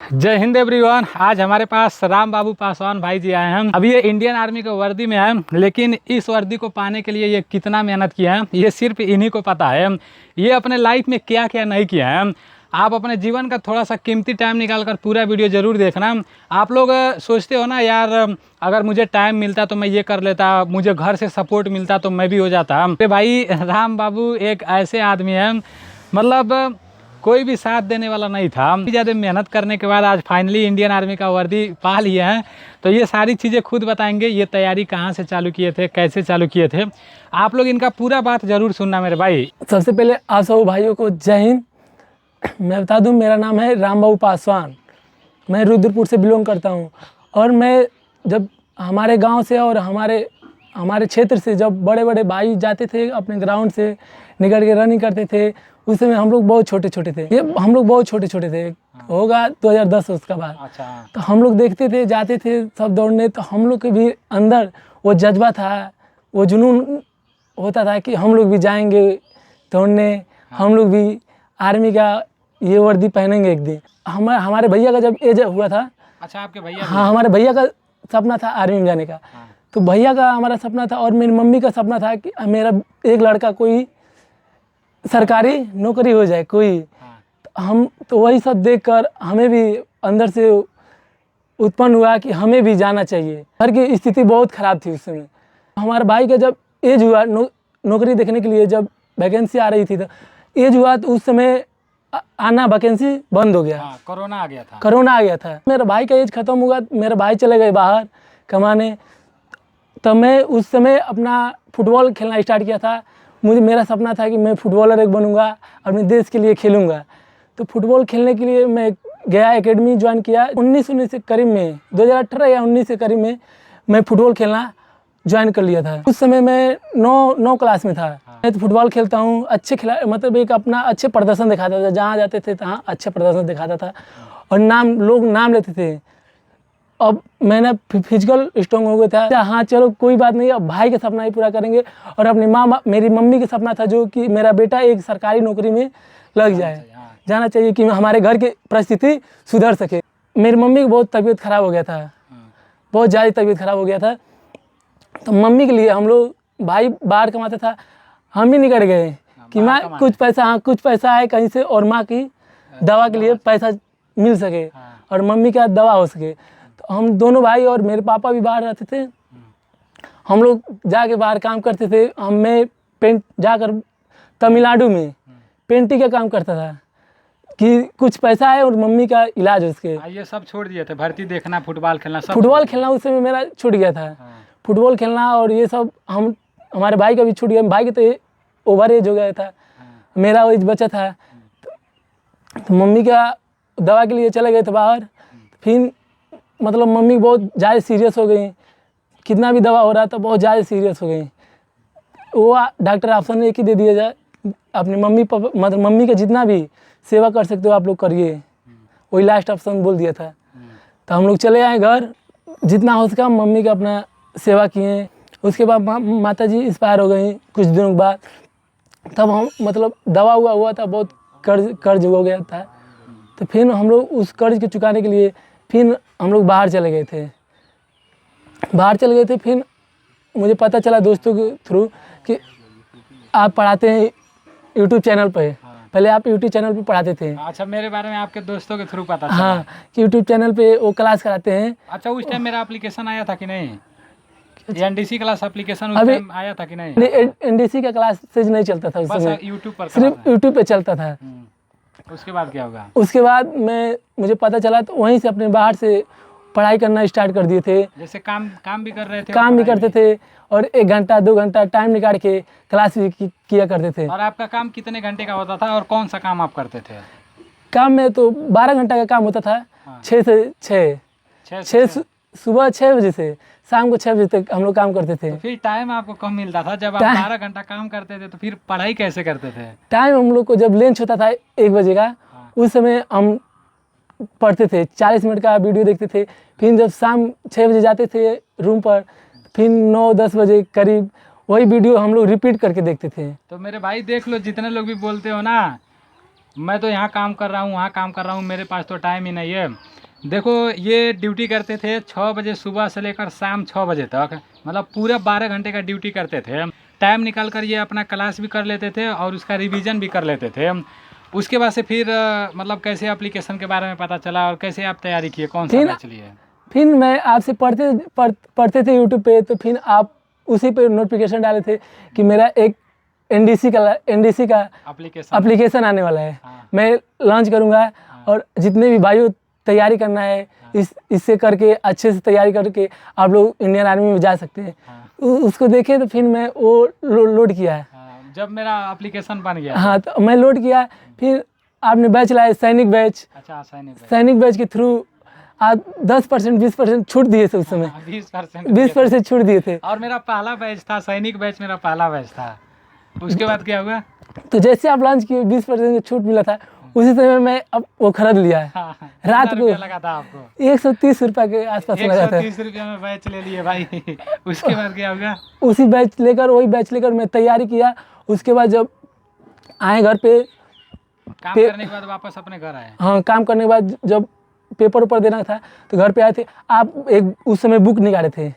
जय हिंद एवरीवन। आज हमारे पास राम बाबू पासवान भाई जी आए हैं। अभी ये इंडियन आर्मी के वर्दी में है, लेकिन इस वर्दी को पाने के लिए ये कितना मेहनत किया है ये सिर्फ इन्हीं को पता है। ये अपने लाइफ में क्या क्या नहीं किया है। आप अपने जीवन का थोड़ा सा कीमती टाइम निकाल कर पूरा वीडियो ज़रूर देखना। आप लोग सोचते हो ना यार, अगर मुझे टाइम मिलता तो मैं ये कर लेता, मुझे घर से सपोर्ट मिलता तो मैं भी हो जाता। अरे भाई, राम बाबू एक ऐसे आदमी है, मतलब कोई भी साथ देने वाला नहीं था। ज़्यादा मेहनत करने के बाद आज फाइनली इंडियन आर्मी का वर्दी पा लिए हैं। तो ये सारी चीज़ें खुद बताएंगे, ये तैयारी कहाँ से चालू किए थे, कैसे चालू किए थे। आप लोग इनका पूरा बात ज़रूर सुनना मेरे भाई। सबसे पहले आप सब भाइयों को जय हिंद। मैं बता दूं, मेरा नाम है राम बाबू पासवान। मैं रुद्रपुर से बिलोंग करता हूं। और मैं जब हमारे गांव से और हमारे क्षेत्र से जब बड़े बड़े भाई जाते थे अपने ग्राउंड से निकल के रनिंग करते थे, उस समय हम लोग बहुत छोटे छोटे थे। हम लोग बहुत छोटे छोटे थे। होगा 2010 उसका बाद। अच्छा। तो हम लोग देखते थे, जाते थे सब दौड़ने। तो हम लोग के भी अंदर वो जज्बा था, वो जुनून होता था कि हम लोग भी जाएंगे दौड़ने, हम लोग भी आर्मी का ये वर्दी पहनेंगे एक दिन। हमारे भैया का जब एज हुआ था। अच्छा, आपके भैया? हाँ, हमारे भैया का सपना था आर्मी में जाने का। तो भैया का हमारा सपना था और मेरी मम्मी का सपना था कि मेरा एक लड़का कोई सरकारी नौकरी हो जाए कोई। तो वही सब देखकर हमें भी अंदर से उत्पन्न हुआ कि हमें भी जाना चाहिए। घर की स्थिति बहुत ख़राब थी उस समय। हमारे भाई का जब एज हुआ नौकरी देखने के लिए, जब वैकेंसी आ रही थी, तो एज हुआ तो उस समय आना वैकेंसी बंद हो गया। कोरोना आ गया था। कोरोना आ गया था। मेरा भाई का एज ख़त्म हुआ, मेरे भाई चले गए बाहर कमाने। तब मैं उस समय अपना फुटबॉल खेलना स्टार्ट किया था। मेरा सपना था कि मैं फुटबॉलर एक बनूंगा, अपने देश के लिए खेलूंगा। तो फुटबॉल खेलने के लिए मैं गया, एकेडमी ज्वाइन किया। 19 के करीब में, 2018 या 19 के करीब में मैं फुटबॉल खेलना ज्वाइन कर लिया था। उस समय मैं 9 क्लास में था। मैं तो फुटबॉल खेलता हूँ, अच्छे खिला, मतलब एक अपना अच्छे प्रदर्शन दिखाता था। जहाँ जाते थे तहाँ अच्छे प्रदर्शन दिखाता था और लोग नाम लेते थे। अब मैंने फिजिकल स्ट्रॉन्ग हो गया था। हाँ चलो कोई बात नहीं, अब भाई का सपना ही पूरा करेंगे। और अपनी मेरी मम्मी का सपना था जो कि मेरा बेटा एक सरकारी नौकरी में लग जाए, जाना चाहिए कि हमारे घर की परिस्थिति सुधर सके। मेरी मम्मी की बहुत तबीयत ख़राब हो गया था, बहुत ज़्यादा तबीयत ख़राब हो गया था। तो मम्मी के लिए हम लोग, भाई बाहर कमाता था, हम ही निकल गए कि माँ कुछ पैसा आए कहीं से और माँ की दवा के लिए पैसा मिल सके और मम्मी का दवा हो सके। तो हम दोनों भाई और मेरे पापा भी बाहर रहते थे। हम लोग जाके बाहर काम करते थे। मैं जाकर तमिलनाडु में पेंटिंग का काम करता था कि कुछ पैसा आए और मम्मी का इलाज हो सके। ये सब छोड़ दिए थे, भर्ती देखना, फुटबॉल खेलना, सब फुटबॉल खेलना उस समय मेरा छूट गया था। फुटबॉल खेलना और ये सब हमारे भाई का भी छूट गया। भाई के तो ओवर एज हो गया था, मेरा एज बचा था। तो मम्मी का दवा के लिए चले गए थे बाहर। फिर मतलब मम्मी बहुत ज़्यादा सीरियस हो गई। कितना भी दवा हो रहा था, बहुत ज़्यादा सीरियस हो गई। वो डॉक्टर ऑप्शन एक ही दे दिया जाए, अपनी मम्मी पापा, मतलब मम्मी का जितना भी सेवा कर सकते हो आप लोग करिए, वही लास्ट ऑप्शन बोल दिया था। तो हम लोग चले आए घर, जितना हो सका मम्मी का अपना सेवा किए। उसके बाद माता जी इंस्पायर हो गई कुछ दिनों के बाद। तब हम मतलब दवा हुआ था, बहुत कर्ज हो गया था। तो फिर हम लोग उस कर्ज को चुकाने के लिए फिर हम लोग बाहर चले गए थे। फिर मुझे पता चला दोस्तों के थ्रू कि आप पढ़ाते हैं यूट्यूब चैनल पे। पहले आप यूट्यूब चैनल पे पढ़ाते थे। अच्छा, मेरे बारे में आपके दोस्तों के थ्रू पता चला? हाँ, कि यूट्यूब चैनल पे वो क्लास कराते हैं। अच्छा, उस टाइम मेरा एप्लीकेशन आया था कि नहीं? एनडीसी क्लास एप्लीकेशन उस अभी टाइम आया था कि नहीं? एनडीसी का क्लास नहीं चलता था उस समय, यूट्यूब पर, सिर्फ यूट्यूब पे चलता था। उसके बाद क्या होगा? उसके बाद मुझे पता चला, तो वहीं से अपने बाहर से पढ़ाई करना स्टार्ट कर दिए थे। जैसे काम भी कर रहे थे? काम भी करते थे और 1 घंटा 2 घंटा टाइम निकाल के क्लास भी किया करते थे। और आपका काम कितने घंटे का होता था और कौन सा काम आप करते थे? काम में तो 12 घंटा का काम होता था। 6 से 6 सुबह 6 बजे से शाम को 6 बजे तक हम लोग काम करते थे। तो फिर टाइम आपको कम मिलता था जब आप 12 घंटा काम करते थे, तो फिर पढ़ाई कैसे करते थे? टाइम हम लोग को जब लंच होता था 1 बजे का, उस समय हम पढ़ते थे, 40 मिनट का वीडियो देखते थे। फिर जब शाम 6 बजे जाते थे रूम पर, फिर 9-10 बजे करीब वही वीडियो हम लोग रिपीट करके देखते थे। तो मेरे भाई देख लो, जितने लोग भी बोलते हो ना मैं तो यहाँ काम कर रहा हूँ, वहाँ काम कर रहा हूँ, मेरे पास तो टाइम ही नहीं है, देखो ये ड्यूटी करते थे 6 बजे सुबह से लेकर शाम 6 बजे तक, मतलब पूरे 12 घंटे का ड्यूटी करते थे। टाइम निकाल कर ये अपना क्लास भी कर लेते थे और उसका रिवीजन भी कर लेते थे। उसके बाद से फिर मतलब कैसे एप्लीकेशन के बारे में पता चला और कैसे आप तैयारी किए, कौन सा फिर बैच लिए? फिर मैं आपसे पढ़ते थे यूट्यूब पे, तो फिर आप उसी पे नोटिफिकेशन डाले थे कि मेरा एक एनडीसी का एप्लीकेशन एप्लीकेशन आने वाला है। हाँ। मैं लॉन्च करूँगा और जितने भी भाइयों तैयारी करना है इससे करके अच्छे से तैयारी करके आप लोग इंडियन आर्मी में जा सकते हैं। उसको देखे तो फिर मैं वो लोड किया है। जब मेरा एप्लीकेशन बन गया हाँ, तो मैं लोड किया। फिर आपने बैच लाया सैनिक बैच। अच्छा, सैनिक बैच के थ्रू आप 10% 20% छूट दिए थे उस समय। 20% छूट दिए थे। और मेरा पहला बैच था सैनिक बैच, मेरा पहला बैच था। उसके बाद क्या हुआ? तो जैसे आप लॉन्च किए 20% छूट मिला था, उसी समय मैं अब वो खरीद लिया है। रात को लगा था आपको 130 रुपये के आसपास लगा था। 130 रुपये में बैच ले लिए भाई। उसके बाद क्या होगा? वही बैच लेकर मैं तैयारी किया। उसके बाद जब आए घर पे, काम करने के बाद वापस अपने घर आए। हाँ, काम करने के बाद जब पेपर ऊपर देना था तो घर पे आए थे। आप एक उस समय बुक निकाले थे।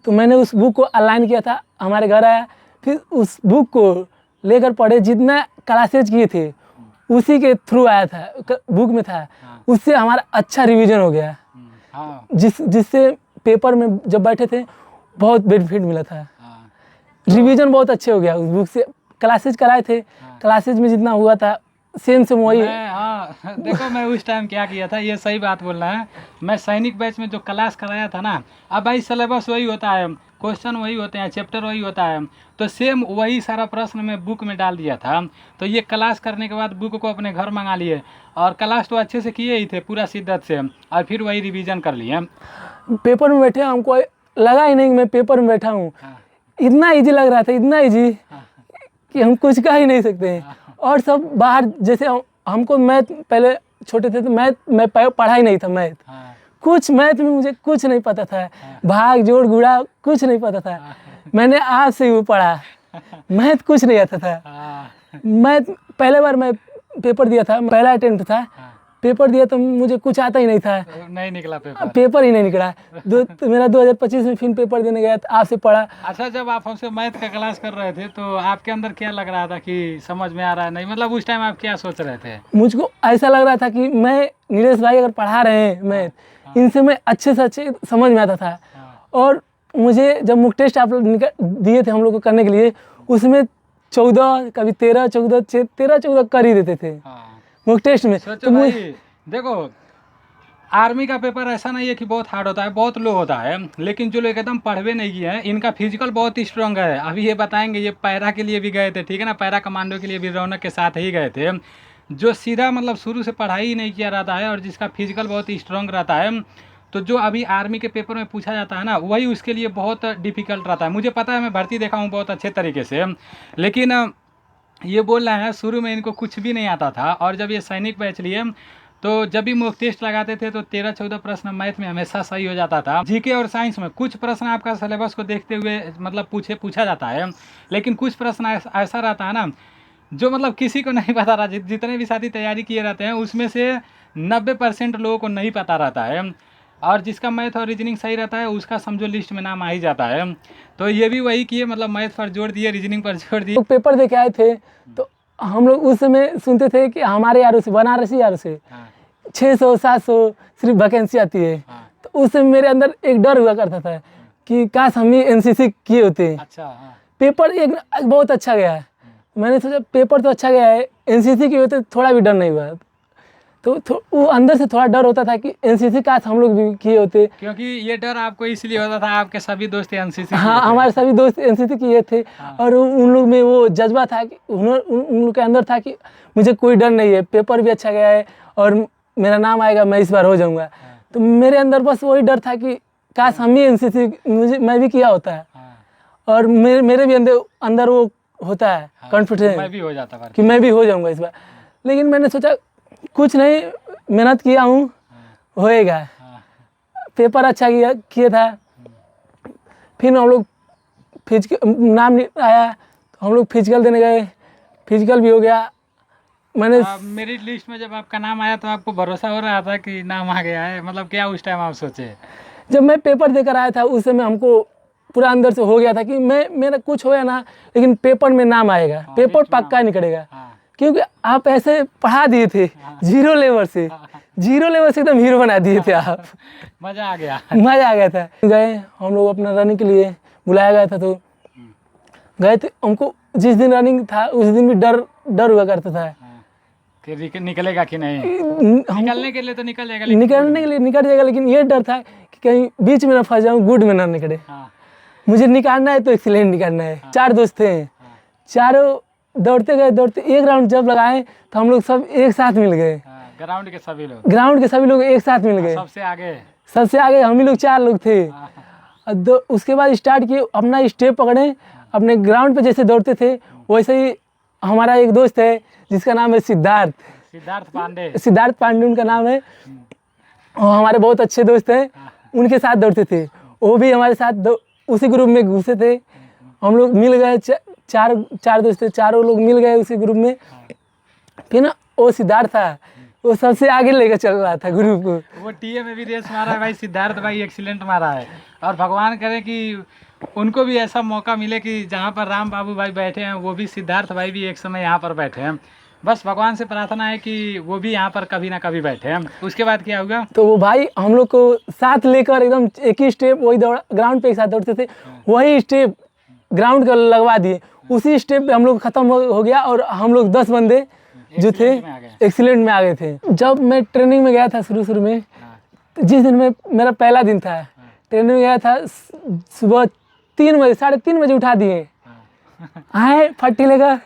तो मैंने उस बुक को अलाइन किया था, हमारे घर आया, फिर उस बुक को लेकर पढ़े। जितना क्लासेज किए थे उसी के थ्रू आया था, बुक में था। उससे हमारा अच्छा रिवीजन हो गया। जिससे पेपर में जब बैठे थे बहुत बेनिफिट मिला था। रिवीजन बहुत अच्छे हो गया उस बुक से। क्लासेज कराए थे, क्लासेज में जितना हुआ था सेम वही। हाँ देखो, मैं उस टाइम क्या किया था, ये सही बात बोल रहा है। मैं सैनिक बैच में जो क्लास कराया था ना, अब भाई सिलेबस वही होता है, क्वेश्चन वही होते हैं, चैप्टर वही होता है, तो सेम वही सारा प्रश्न मैं बुक में डाल दिया था। तो ये क्लास करने के बाद बुक को अपने घर मंगा लिए और क्लास तो अच्छे से किए ही थे पूरा शिद्दत से, और फिर वही रिवीजन कर लिए। पेपर में बैठे हमको लगा ही नहीं मैं पेपर में बैठा हूँ। इतना ईजी लग रहा था, इतना ईजी कि हम कुछ कह ही नहीं सकते हैं। और सब बाहर, जैसे हमको मैथ, पहले छोटे थे तो मैं पढ़ा ही नहीं था मैथ। कुछ मैथ में मुझे कुछ नहीं पता था, भाग जोड़ गुणा कुछ नहीं पता था। मैंने आज से ही पढ़ा, मैथ कुछ नहीं आता था। मैथ पहले बार मैं पेपर दिया था, पहला अटेम्प्ट था, पेपर दिया तो मुझे कुछ आता ही नहीं था, नहीं निकला पेपर ही नहीं निकला। तो मेरा 2025 में फिर पेपर देने गया, आपसे पढ़ा। अच्छा, जब आप हमसे मैथ का क्लास कर रहे थे तो आपके अंदर क्या लग रहा था कि समझ में आ रहा है नहीं, मतलब उस टाइम आप क्या सोच रहे थे? मुझको ऐसा लग रहा था कि मैं, नीलेश भाई अगर पढ़ा रहे हैं मैथ, इनसे मैं अच्छे से अच्छे समझ में आता था। और मुझे जब मुक टेस्ट आप लोग दिए थे हम लोग को करने के लिए, उसमें 14 कभी 13-14 कर ही देते थे मुक टेस्ट में। तो देखो, आर्मी का पेपर ऐसा नहीं है कि बहुत हार्ड होता है, बहुत लो होता है, लेकिन जो लोग एकदम पढ़वे नहीं किए हैं इनका फिजिकल बहुत ही स्ट्रांग है। अभी ये बताएंगे, ये पैरा के लिए भी गए थे, ठीक है ना, पैरा कमांडो के लिए भी रौनक के साथ ही गए थे, जो सीधा मतलब शुरू से पढ़ाई ही नहीं किया रहता है और जिसका फिजिकल बहुत ही स्ट्रांग रहता है। तो जो अभी आर्मी के पेपर में पूछा जाता है ना, वही उसके लिए बहुत डिफिकल्ट रहता है। मुझे पता है, मैं भर्ती देखा हूँ बहुत अच्छे तरीके से, लेकिन ये बोल रहे हैं शुरू में इनको कुछ भी नहीं आता था। और जब ये सैनिक बैच लिए तो जब भी मॉक टेस्ट लगाते थे तो 13-14 प्रश्न मैथ में हमेशा सही हो जाता था। जीके और साइंस में कुछ प्रश्न आपका सिलेबस को देखते हुए मतलब पूछा जाता है, लेकिन कुछ प्रश्न ऐसा रहता है ना जो मतलब किसी को नहीं पता रहा। जितने भी साथी तैयारी किए रहते हैं उसमें से 90% लोगों को नहीं पता रहता है, और जिसका मैथ और रीजनिंग सही रहता है उसका समझो लिस्ट में नाम आ ही जाता है। तो ये भी वही किए, मतलब मैथ पर जोड़ दिए, रीजनिंग पर जोड़ दिए। तो पेपर दे के आए थे तो हम लोग उस समय सुनते थे कि हमारे यारों से, बनारसी यारों से 600-700 सिर्फ वैकेंसी आती है। तो उस समय मेरे अंदर एक डर हुआ करता था कि काश हम ही एनसीसी किए होते। अच्छा, पेपर एक बहुत अच्छा गया है। मैंने सोचा पेपर तो अच्छा गया है, एनसीसी किए होते थोड़ा भी डर नहीं हुआ। तो वो अंदर से थोड़ा डर होता था कि एनसीसी काश हम लोग भी किए होते। क्योंकि ये डर आपको इसलिए होता था, आपके सभी दोस्त एनसीसी, हाँ, हमारे सभी दोस्त एनसीसी किए थे। और उन लोग में वो जज्बा था कि उन लोग के अंदर था कि मुझे कोई डर नहीं है, पेपर भी अच्छा गया है और मेरा नाम आएगा, मैं इस बार हो जाऊंगा। तो मेरे अंदर बस वही डर था कि काश हम ही एनसीसी, मैं भी किया होता है। और मेरे भी अंदर वो होता है कॉन्फिडेंस, मैं भी हो जाता कि मैं भी हो जाऊंगा इस बार। लेकिन मैंने सोचा कुछ नहीं, मेहनत किया हूँ, होएगा। पेपर अच्छा किया था। फिर हम लोग फिजिकल नाम आया तो हम लोग फिजिकल देने गए, फिजिकल भी हो गया। मैंने मेरिट लिस्ट में जब आपका नाम आया तो आपको भरोसा हो रहा था कि नाम आ गया है, मतलब क्या उस टाइम आप सोचे? जब मैं पेपर देकर आया था उस समय हमको पूरा अंदर से हो गया था कि मेरा कुछ हो या ना, लेकिन पेपर में नाम आएगा, पेपर लिस्ट में पक्का निकलेगा। हाँ क्योंकि आप ऐसे पढ़ा दिए थे जीरो लेवल से, जीरो लेवल से एकदम हीरो बना दिए थे आप। मजा आ गया। मजा आ गया था। गए हम लोग अपना रनिंग के लिए, बुलाया गया था तो गए थे। हमको जिस दिन रनिंग था उस दिन भी डर हुआ करता था कि निकलेगा कि नहीं। निकलने के लिए तो निकल जाएगा, निकलने के लिए निकल जाएगा, लेकिन ये डर था कि कहीं बीच में ना फंस जाऊँ, गुड में ना निकले। मुझे निकालना है तो एक्सीलेंट निकालना है। 4 दोस्त थे, चारों दौड़ते गए, दौड़ते एक राउंड जब लगाए तो हम लोग सब एक साथ मिल गए। ग्राउंड के सभी लोग एक साथ मिल गए। सबसे आगे हम ही लोग 4 लोग थे। उसके बाद स्टार्ट किए, अपना स्टेप पकड़े, अपने ग्राउंड पे जैसे दौड़ते थे वैसे ही। हमारा एक दोस्त है जिसका नाम है सिद्धार्थ पांडे उनका नाम है। वो हमारे बहुत अच्छे दोस्त हैं, उनके साथ दौड़ते थे। वो भी हमारे साथ उसी ग्रुप में घुसे थे। हम लोग मिल गए, चार दोस्त थे, चारों लोग मिल गए उसी ग्रुप में। फिर ना वो सिद्धार्थ था, वो सबसे आगे लेकर चल रहा था ग्रुप को। वो टीए में भी रेस मारा है भाई, सिद्धार्थ भाई एक्सीलेंट मारा है। और भगवान करे कि उनको भी ऐसा मौका मिले कि जहाँ पर राम बाबू भाई बैठे हैं वो भी सिद्धार्थ भाई भी एक समय यहाँ पर बैठे हैं। बस भगवान से प्रार्थना है कि वो भी यहाँ पर कभी ना कभी बैठे हैं। उसके बाद क्या होगा? तो वो भाई हम लोग को साथ लेकर एकदम एक ही स्टेप वही ग्राउंड पे एक साथ दौड़ते थे, वही स्टेप ग्राउंड का लगवा दिए। उसी स्टेप पे हम लोग खत्म हो गया और हम लोग 10 बंदे जो थे एक्सीलेंट में आ गए थे। जब मैं ट्रेनिंग में गया था शुरू में, जिस दिन में मेरा पहला दिन था, ट्रेनिंग में गया था, सुबह 3 बजे 3:30 बजे उठा दिए। आए फट्टी लेकर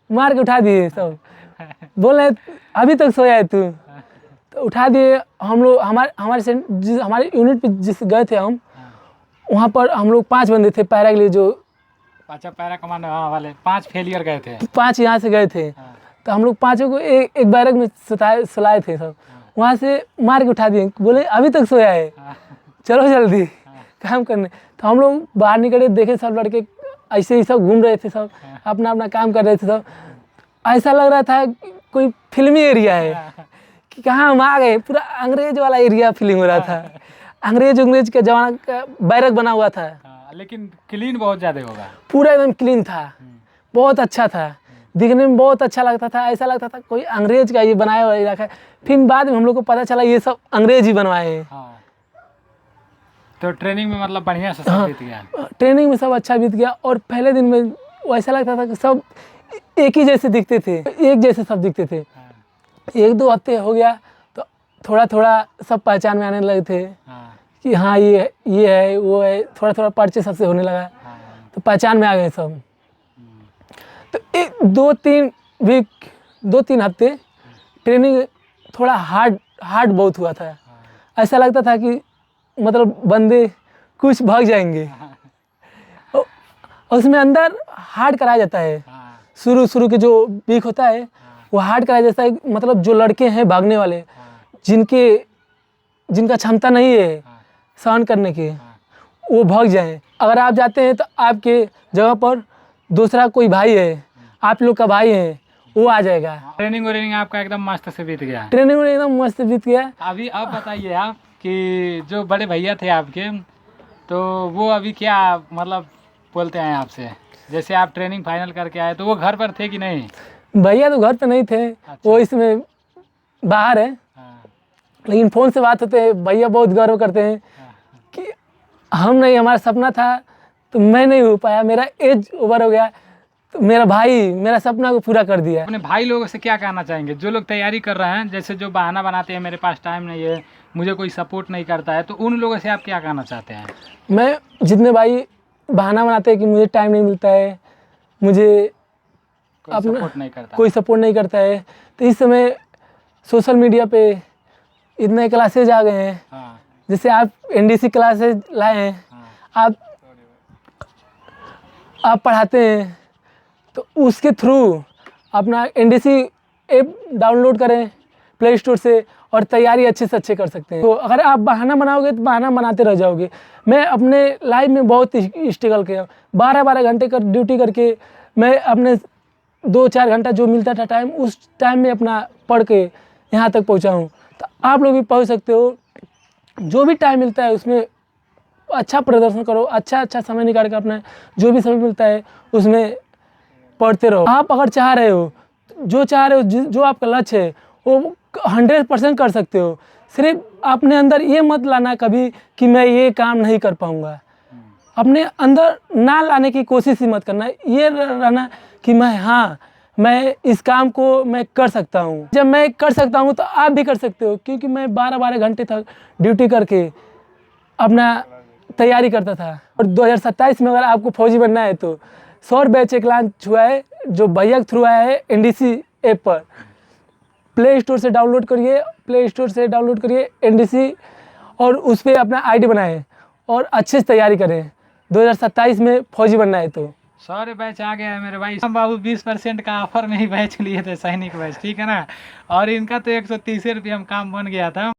मार के उठा दिए सब। बोले अभी तक सोया है तू, तो उठा दिए। हम लोग हमारे यूनिट पे जिस गए थे हम, वहाँ पर हम लोग 5 बंदे थे पैरा के लिए। जो अच्छा, पैरा कमांडो वाले 5 फेलियर गए थे, 5 यहाँ से गए थे। तो हम लोग 5 को एक बैरक में सुलाए थे सब। वहाँ से मार के उठा दिए, बोले अभी तक सोया है, चलो जल्दी काम करने। तो हम लोग बाहर निकले, देखे सब लड़के ऐसे ही सब घूम रहे थे, सब अपना अपना काम कर रहे थे। सब ऐसा लग रहा था कोई फिल्मी एरिया है कि कहाँ हम आ गए। पूरा अंग्रेज वाला एरिया फीलिंग हो रहा था। अंग्रेज के जमाना का बैरक बना हुआ था, लेकिन क्लीन बहुत ज़्यादा होगा। पूरा एकदम क्लीन था, बहुत अच्छा था, दिखने में बहुत अच्छा लगता था। ऐसा लगता था कोई अंग्रेज का ये बनाया हुआ इलाका है। फिर बाद में हम लोग को पता चला ये सब अंग्रेज ही बनवाए हैं। तो ट्रेनिंग में मतलब बढ़िया से सब बीत गया। ट्रेनिंग में सब अच्छा बीत गया। और पहले दिन में वैसा लगता था कि सब एक ही जैसे दिखते थे, एक जैसे सब दिखते थे। 1-2 हफ्ते हो गया तो थोड़ा थोड़ा सब पहचान में आने लगे थे कि हाँ ये है वो है। थोड़ा थोड़ा परिचय सबसे होने लगा, तो पहचान में आ गए सब। तो 2-3 हफ्ते ट्रेनिंग थोड़ा हार्ड बहुत हुआ था। ऐसा लगता था कि मतलब बंदे कुछ भाग जाएंगे। उसमें अंदर हार्ड कराया जाता है। शुरू के जो वीक होता है वो हार्ड कराया जाता है। मतलब जो लड़के हैं भागने वाले, जिनका क्षमता नहीं है सहन करने की, वो भाग जाएं। अगर आप जाते हैं तो आपके जगह पर दूसरा कोई भाई है, आप लोग का भाई है, वो आ जाएगा। ट्रेनिंग आपका एकदम मस्त से बीत गया। ट्रेनिंग एकदम मस्त बीत गया। अभी अब बताइए आप कि जो बड़े भैया थे आपके, तो वो अभी क्या मतलब बोलते हैं आपसे? जैसे आप ट्रेनिंग फाइनल करके आए तो वो घर पर थे कि नहीं? भैया तो घर पे नहीं थे। अच्छा। वो इसमें बाहर है। लेकिन फ़ोन से बात होते हैं। भैया बहुत गर्व करते हैं कि हम नहीं, हमारा सपना था तो मैं नहीं हो पाया, मेरा एज ओवर हो गया, तो मेरा भाई मेरा सपना को पूरा कर दिया। अपने भाई लोगों से क्या कहना चाहेंगे जो लोग तैयारी कर रहे हैं, जैसे जो बहाना बनाते हैं मेरे पास टाइम नहीं है, मुझे कोई सपोर्ट नहीं करता है, तो उन लोगों से आप क्या कहना चाहते हैं? मैं जितने भाई बहाना बनाते हैं कि मुझे टाइम नहीं मिलता है, मुझे कोई सपोर्ट नहीं करता है, तो इस समय सोशल मीडिया पे इतने क्लासेज आ गए हैं। जैसे आप NDC क्लासेज लाए हैं, आप पढ़ाते हैं, तो उसके थ्रू अपना NDC ऐप डाउनलोड करें प्ले स्टोर से और तैयारी अच्छे से अच्छे कर सकते हैं। तो अगर आप बहाना बनाओगे तो बहाना बनाते रह जाओगे। मैं अपने लाइफ में बहुत स्ट्रगल किया, 12-12 घंटे का ड्यूटी करके मैं अपने 2-4 घंटा जो मिलता था टाइम, उस टाइम में अपना पढ़ के यहाँ तक पहुँचा हूँ। तो आप लोग भी पहुँच सकते हो। जो भी टाइम मिलता है उसमें अच्छा प्रदर्शन करो, अच्छा समय निकाल कर अपना जो भी समय मिलता है उसमें पढ़ते रहो। आप अगर चाह रहे हो, जो चाह रहे हो, जो आपका लक्ष्य है वो 100% कर सकते हो। सिर्फ अपने अंदर ये मत लाना कभी कि मैं ये काम नहीं कर पाऊँगा। अपने अंदर ना लाने की कोशिश ही मत करना, ये रहना कि मैं इस काम को मैं कर सकता हूँ। जब मैं कर सकता हूँ तो आप भी कर सकते हो, क्योंकि मैं 12-12 घंटे तक ड्यूटी करके अपना तैयारी करता था। और 2027 में अगर आपको फौजी बनना है तो सौर बैच एक लॉन्च हुआ है, जो भैया के थ्रू आया है NDC ऐप पर। प्ले स्टोर से डाउनलोड करिए NDC, और उस पर अपना ID बनाएं और अच्छे से तैयारी करें। 2027 में फौजी बनना है तो। सॉरी बैच आ गया है मेरे भाई। हम बाबू 20% का ऑफर में ही बैच लिए थे, सैनिक बैच, ठीक है ना। और इनका तो 130 रुपये हम काम बन गया था।